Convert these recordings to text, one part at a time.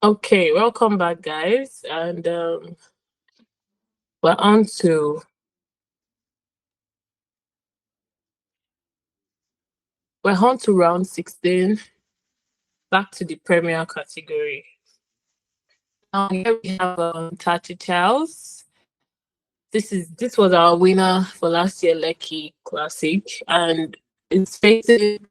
Okay, welcome back, guys, and we're on to round 16. Back to the premier category. Now here we have Tachie Charles. This was our winner for last year Lekki Classic, and it's facing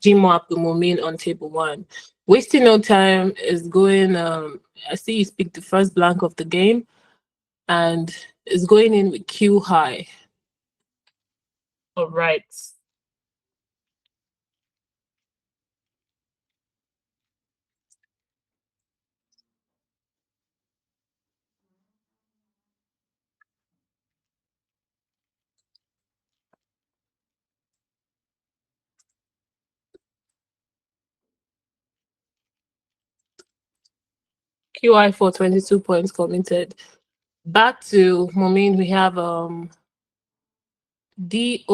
Jimoh Abdulmumin on table one. Wasting no time is going. I see he's picked the first blank of the game, and is going in with Q high. All right. QI for 22 points committed. Back to Momin, we have DORRUTS.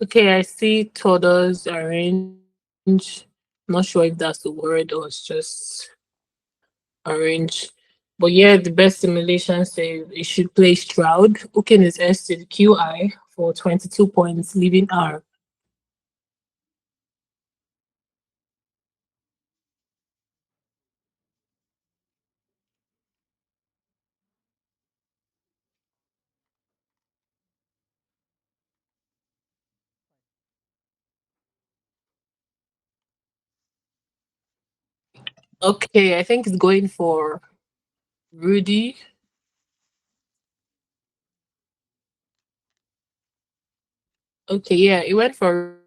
Okay, I see Toddler's orange. Not sure if that's the word or it's just orange. But yeah, the best simulation says it should play Stroud. Hooking his S to the QI for 22 points, leaving R. Okay, I think it's going for Rudy. Okay, yeah, it went for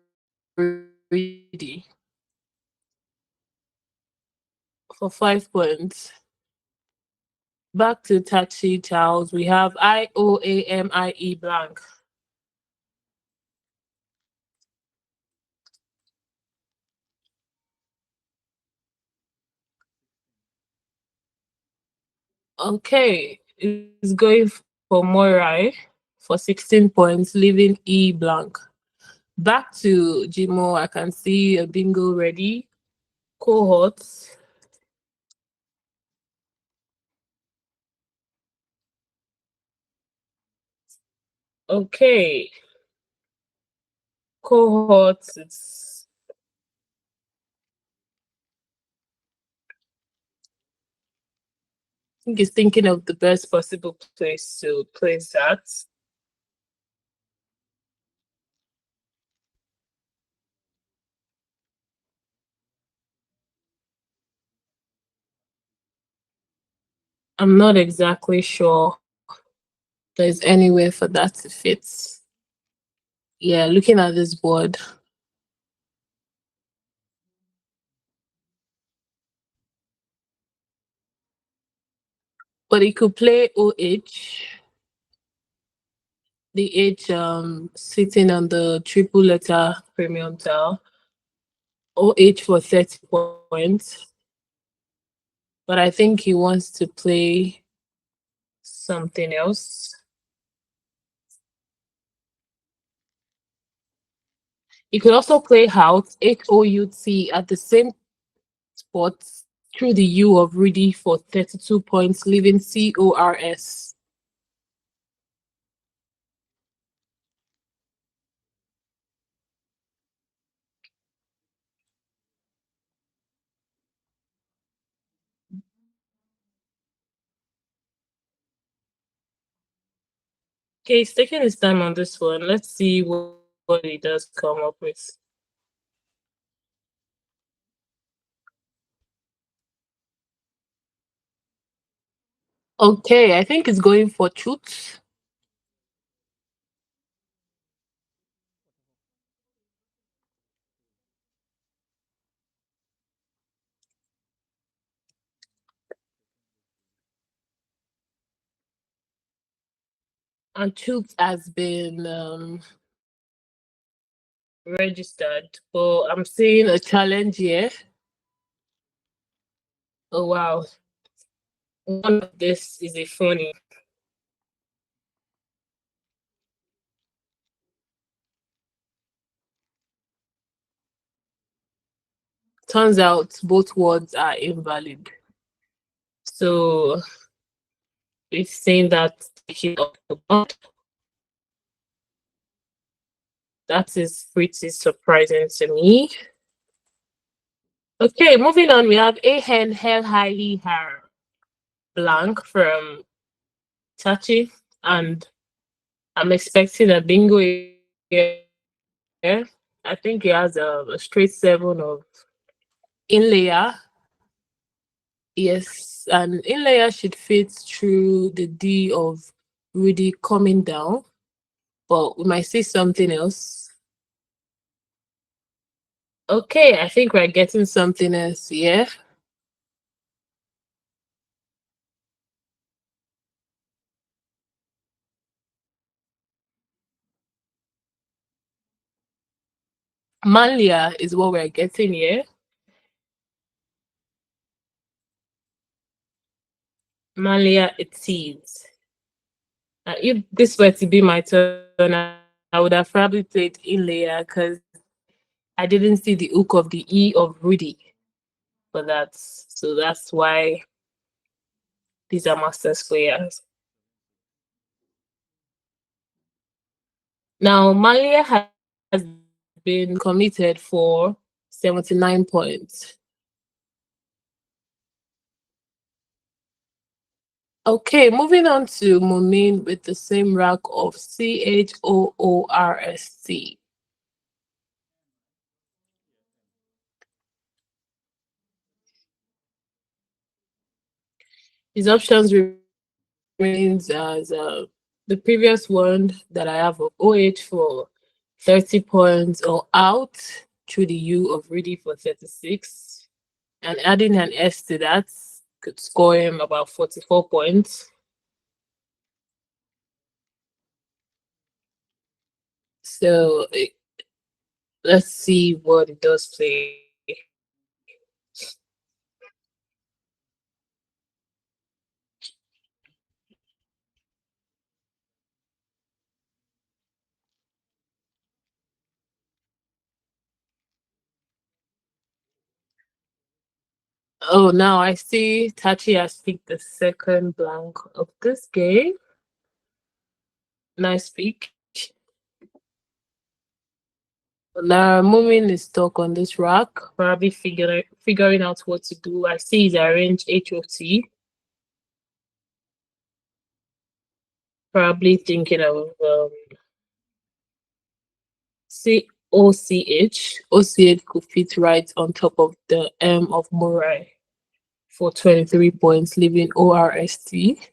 Rudy for 5 points. Back to Tachie Charles, we have IOAMIE blank. Okay, it's going for Morai for 16 points, leaving E blank. Back to Jimoh, I can see a bingo ready. Cohorts. Okay. Cohorts, I think he's thinking of the best possible place to place that. I'm not exactly sure there's any way for that to fit. Yeah, looking at this board. But he could play OH. The H sitting on the triple letter premium tile. OH for 30 points. But I think he wants to play something else. He could also play Hout, HOUT, at the same spot through the U of Rudy for 32 points, leaving CORS. Okay, he's taking his time on this one. Let's see what he does come up with. Okay, I think it's going for truth. and Chooks has been registered, but I'm seeing a challenge here. Oh wow, one of this is a funny. Turns out both words are invalid. So we've seen that taking up the board. That is pretty surprising to me. Okay, moving on, we have a hen hell highly her blank from Tachie, and I'm expecting a bingo here. I think he has a straight seven of inlayer. Yes, and inlayer should fit through the D of Rudy coming down, but we might see something else. Okay, I think we're getting something else, yeah. Manlia is what we're getting here. Manlia it is. If this were to be my turn, I would have probably played inlayer because I didn't see the hook of the E of Rudy. But that's why these are master squares. Now Malia has been committed for 79 points. Okay, moving on to Mumin with the same rank of CHOORST. His options remains as the previous one that I have of OH for 30 points or out through the U of Rudy for 36. And adding an S to that could score him about 44 points. So let's see what it does play. Oh, now I see Tachie has picked the second blank of this game. Nice pick. Now, Mumin is stuck on this rack, probably figuring out what to do. I see he's arranged HOT. Probably thinking of COCH. OCH could fit right on top of the M of Murai for 23 points, leaving ORST.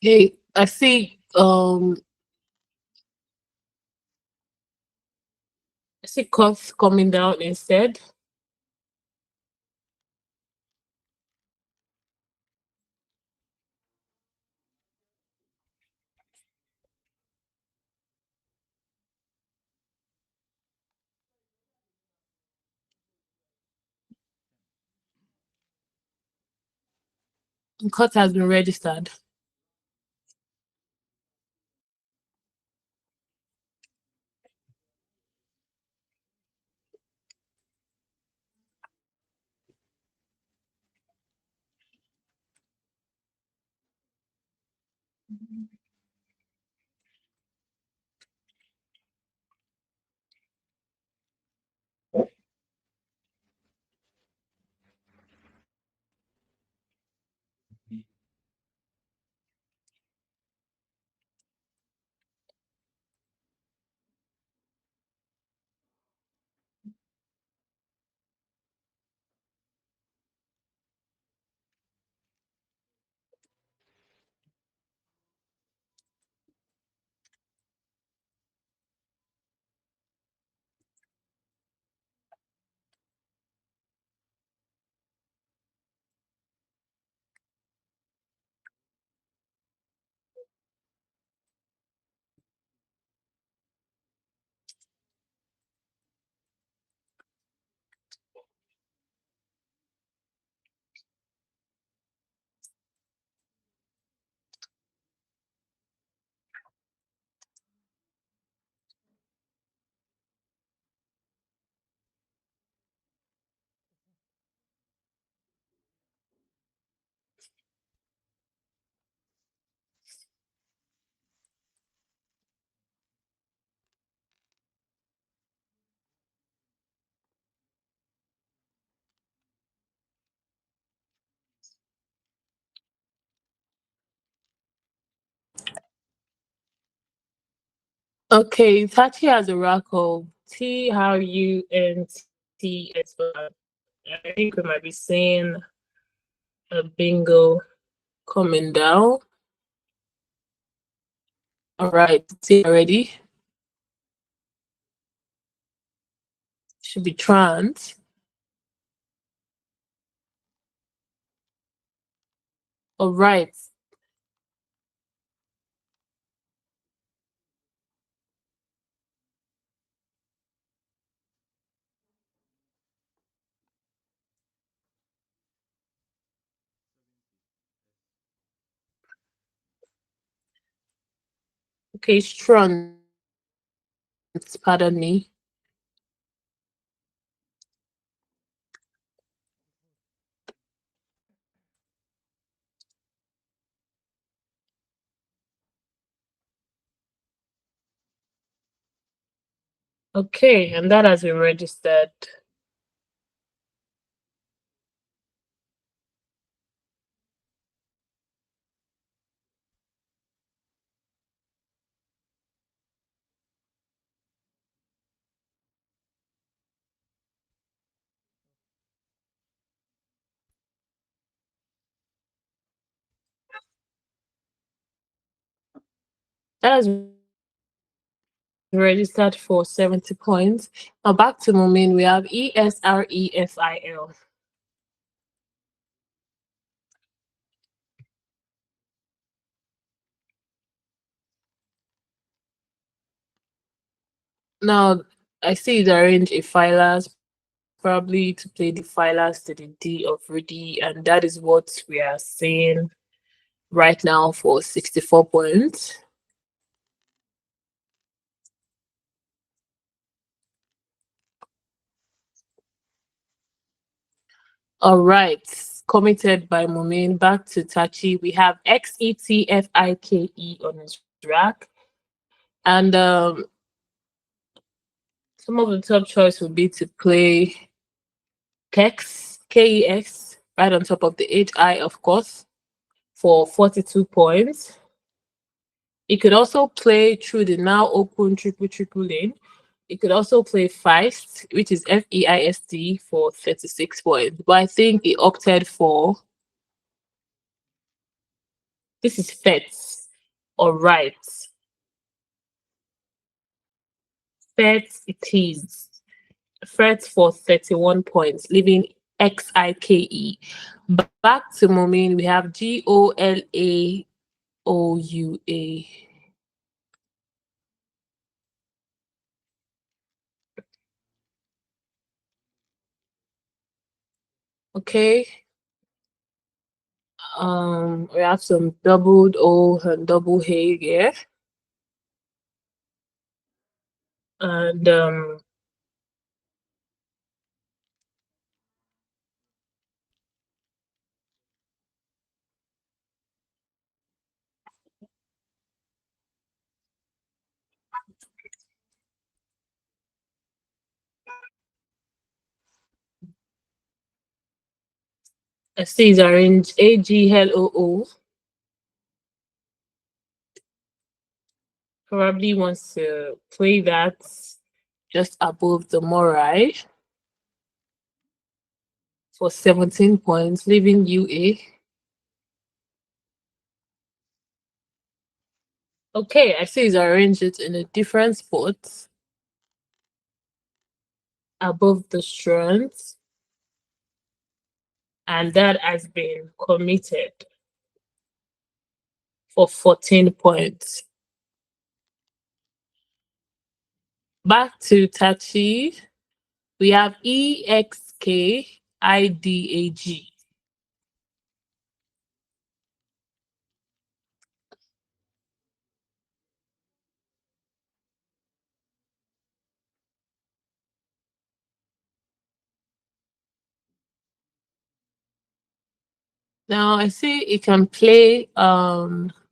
Hey, I see cuts coming down instead. Cut has been registered. Okay, Tachie has a rack of TRUNT. I think we might be seeing a bingo coming down. All right, T already. Should be trans. All right. Okay, strong. Pardon me. Okay, and that has been registered. That has been registered for 70 points. Now back to Mumin, we have ESREFIL. Now I see the arrange a filers, probably to play the filers to the D of Rudy, and that is what we are seeing right now for 64 points. All right, committed by Mumin. Back to Tachie. We have XETFIKE on his rack. And some of the top choice would be to play KEX, right on top of the HI, of course, for 42 points. It could also play through the now open triple lane. It could also play Feist, which is FEIST, for 36 points. But I think he opted for this is FETS. All right. FETS it is. FETS for 31 points, leaving XIKE. Back to Mumin, we have GOLAOUA. Okay. We have some doubled O and double hay here. And I see it's arranged AGLOO. Probably wants to play that just above the Morai for 17 points, leaving UA. Okay, I see he's arranged it in a different spot above the strands, and that has been committed for 14 points. Back to Tachie, we have EXKIDAG. Now I see it can play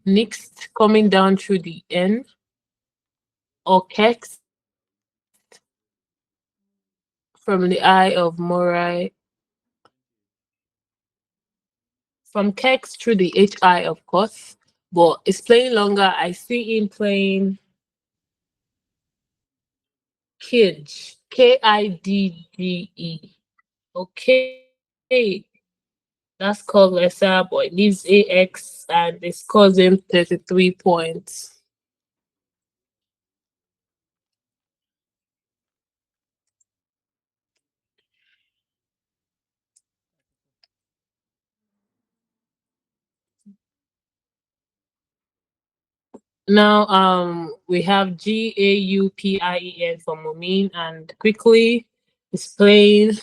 next coming down through the N, or Kex from the eye of Morai, from Kex through the HI, of course, but it's playing longer. I see him playing Kidge, KIDGE. Okay, that's called lesser, but it leaves AX and it scores him 33 points. Now we have GAUPIEN for Mumin, and quickly is playing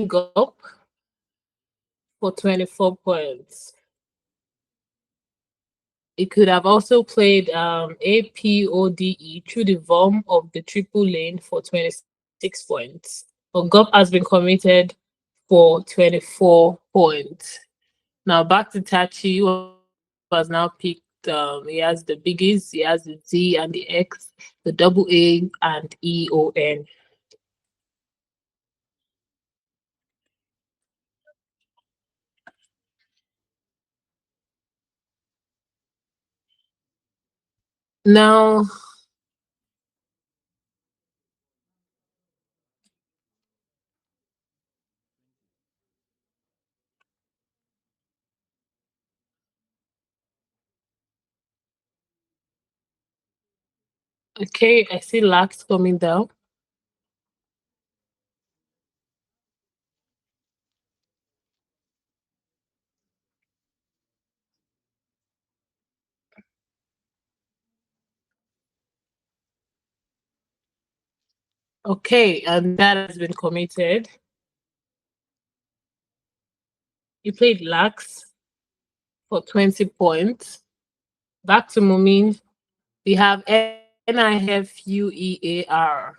GUP for 24 points. It could have also played APODE through the VOM of the triple lane for 26 points. But GUP has been committed for 24 points. Now back to Tachie, who has now picked, he has the biggies, he has the Z and the X, the double A and EON. Now, okay, I see Lax coming down. Okay, and that has been committed. He played Lax for 20 points. Back to Mumin, we have NIFUEAR.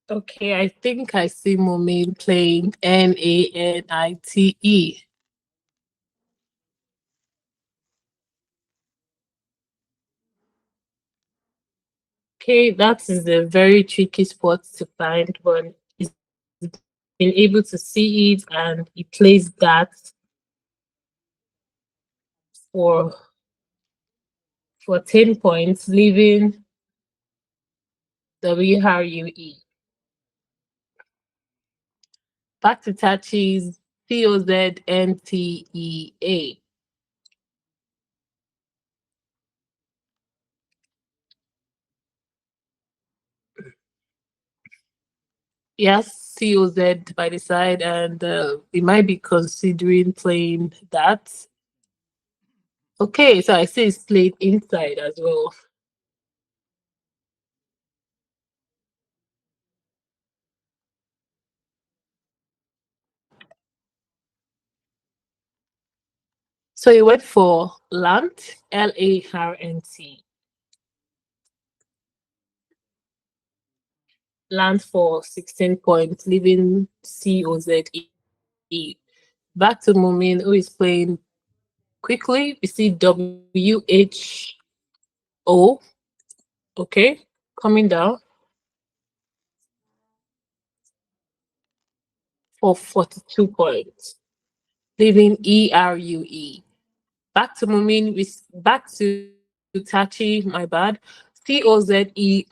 Okay, I think I see Mumin playing NANITE. Okay, that is a very tricky spot to find, but he's been able to see it, and he plays that for 10 points, leaving WRUE. Back to Tachie's COZNTEA. Yes, COZ by the side, and we might be considering playing that. Okay, so I see it's played inside as well. So you went for Lant, LARNT. Lant for 16 points, leaving COZE. Back to Mumin, who is playing quickly. We see WHO. Okay, coming down for 42 points, leaving ERUE. Back to Mumin, back to Tachie, my bad. COZERBE.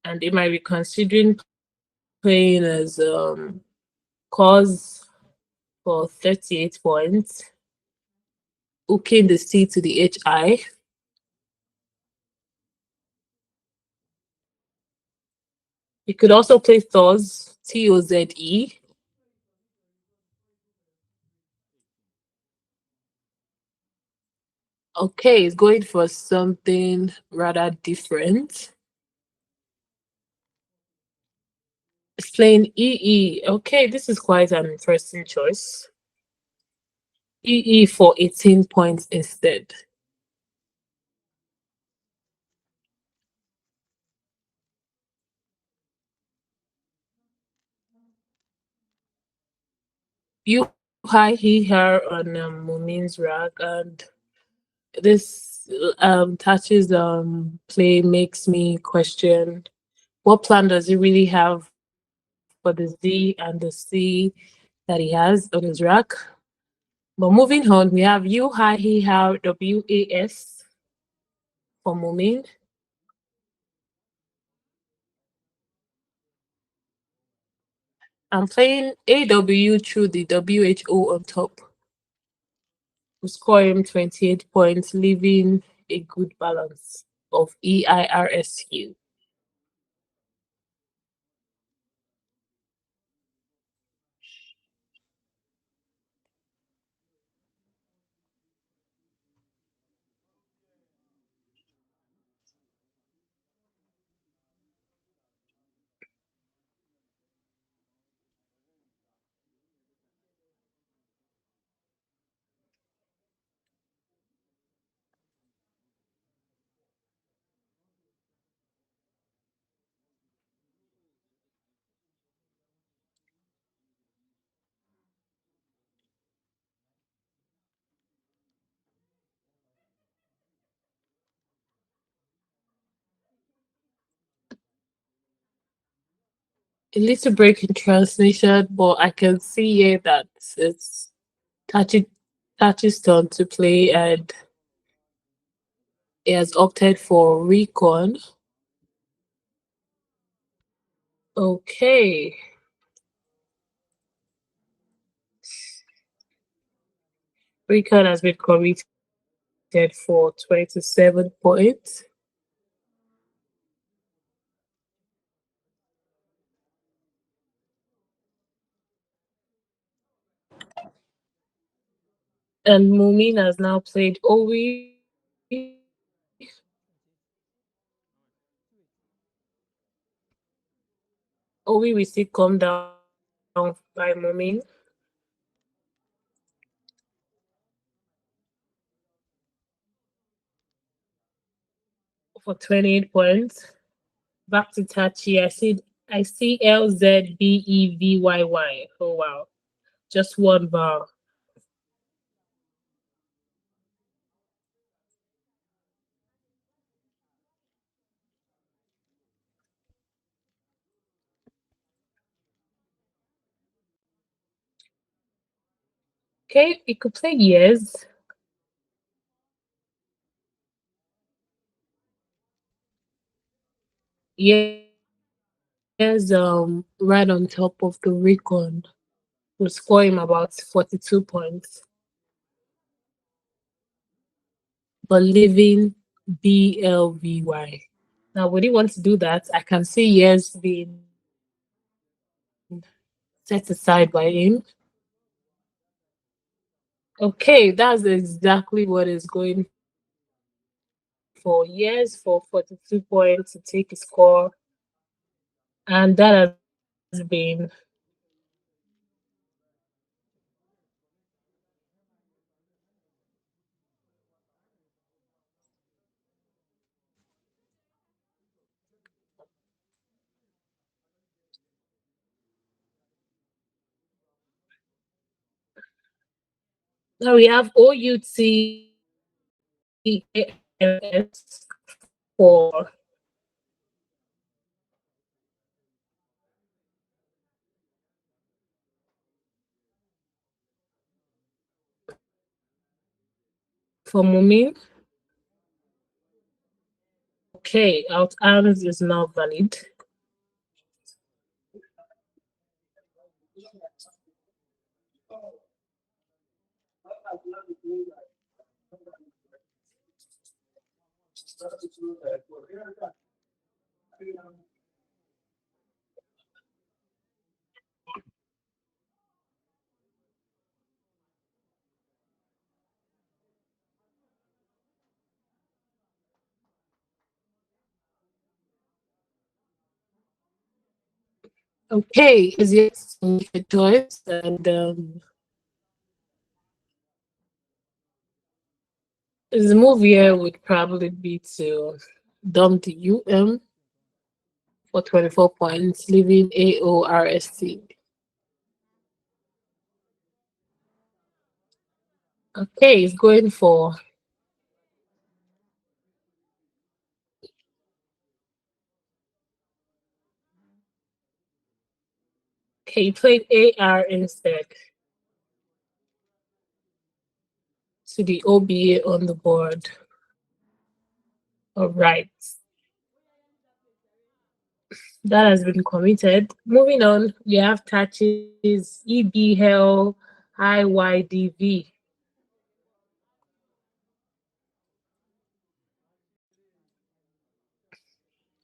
And they might be considering playing as cause for 38 points, hooking the C to the HI. You could also play Thors, TOZE. Okay, it's going for something rather different. It's playing EE. Okay, this is quite an interesting choice. EE for 18 points instead. You hi he her on Mumin's rack, and this touches play makes me question what plan does he really have for the Z and the C that he has on his rack. But moving on, we have you hi he her WAS for Mumin. I'm playing AW through the WHO on top. We score him 28 points, leaving a good balance of EIRSU. A little break in translation, but I can see here that it's Tachi Tachi's turn to play, and he has opted for recon. Okay. Recon has been committed for 27 points. And Mumin has now played Owi. Owi will still come down by Mumin for 28 points. Back to Tachi. I see LZBEVYY. Oh wow. Just one bar. Okay, you could play years. Yes, right on top of the Recon will score him about 42 points. But leaving BLVY. Now, would he want to do that? I can see yes being set aside by him. Okay, that's exactly what is going for. Yes, for 42 points to take a score. And that has been now we have OUTS for Mumin. Okay, out arms is now valid. Okay, is yet to make a choice, and his move here would probably be to dump the for 24 points, leaving AORST. Okay, he's going for okay, he played AR instead to the OBA on the board. All right. That has been committed. Moving on, we have Tachie's EBL IYDV.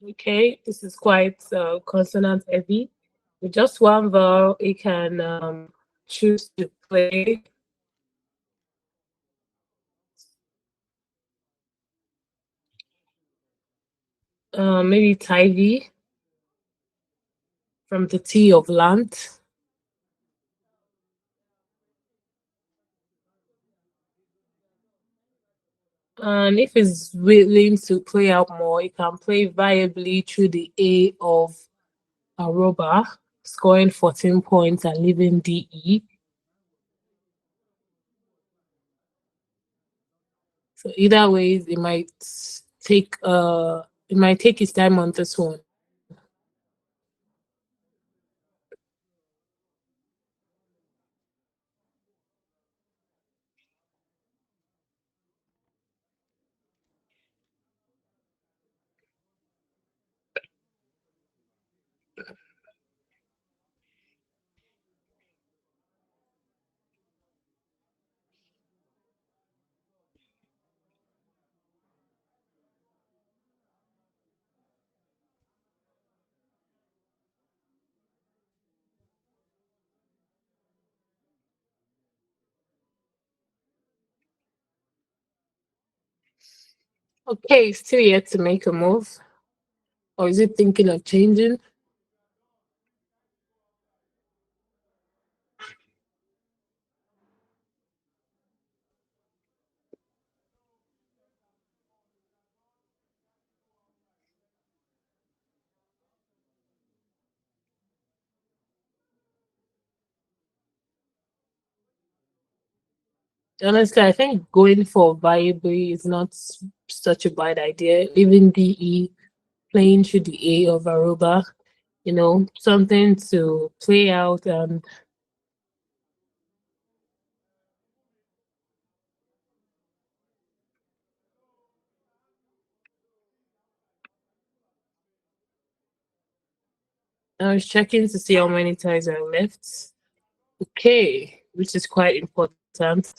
Okay, this is quite consonant heavy. With just one vowel, it can choose to play maybe Tivy from the T of land. And if it's willing to play out more, it can play viably through the A of Aruba, scoring 14 points and leaving DE. So either ways, take it might take its time on this one. Okay, still yet to make a move. Or is it thinking of changing? Honestly, I think going for viably is not such a bad idea. Even DE playing through the A of Aruba, something to play out and I was checking to see how many ties are left. Okay, which is quite important.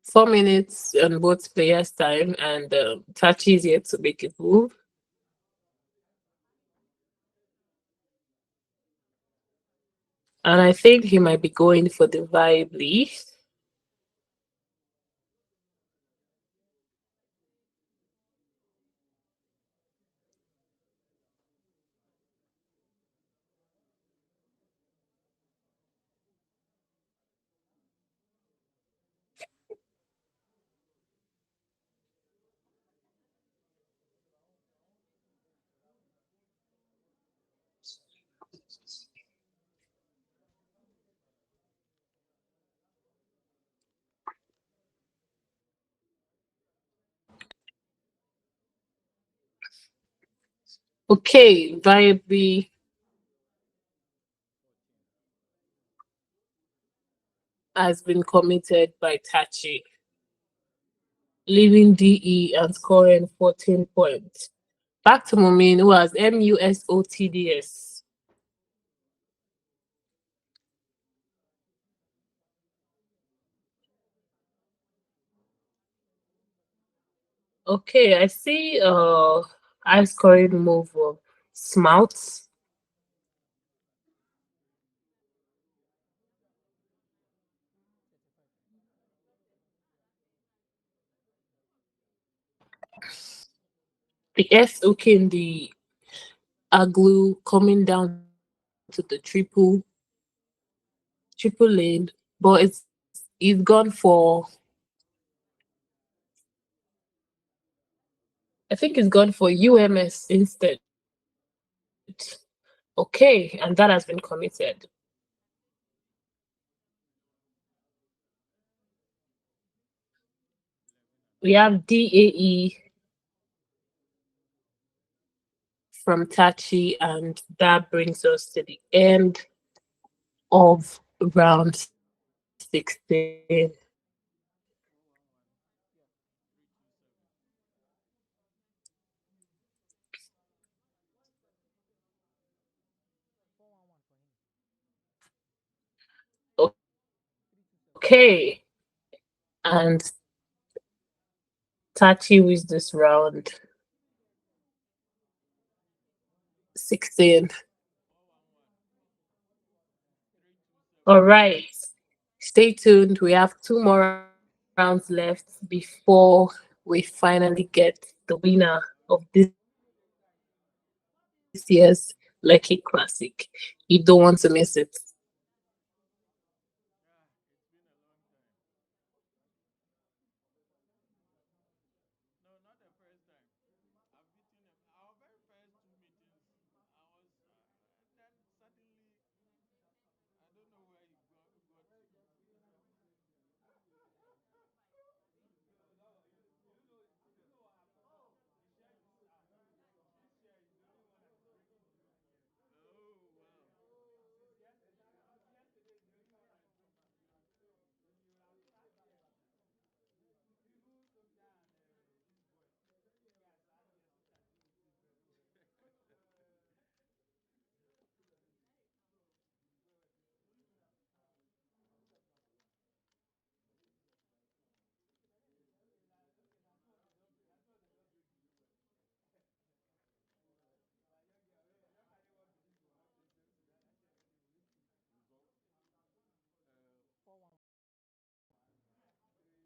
Four minutes on both players' time, and Tachie is yet to make a move. And I think he might be going for the vibe lead. Okay, vibe B has been committed by Tachie, leaving DE and scoring 14 points. Back to Mumin, who has MUSOTDS. Okay, I see high scoring move of Smouts. The S okay in the Aglu coming down to the triple lane, but it's gone for, I think it's gone for UMS instead. Okay, and that has been committed. We have DAE from Tachie, and that brings us to the end of round 16. Okay, and Tachie wins this round 16. All right, stay tuned. We have two more rounds left before we finally get the winner of this year's Lekki Classic. You don't want to miss it.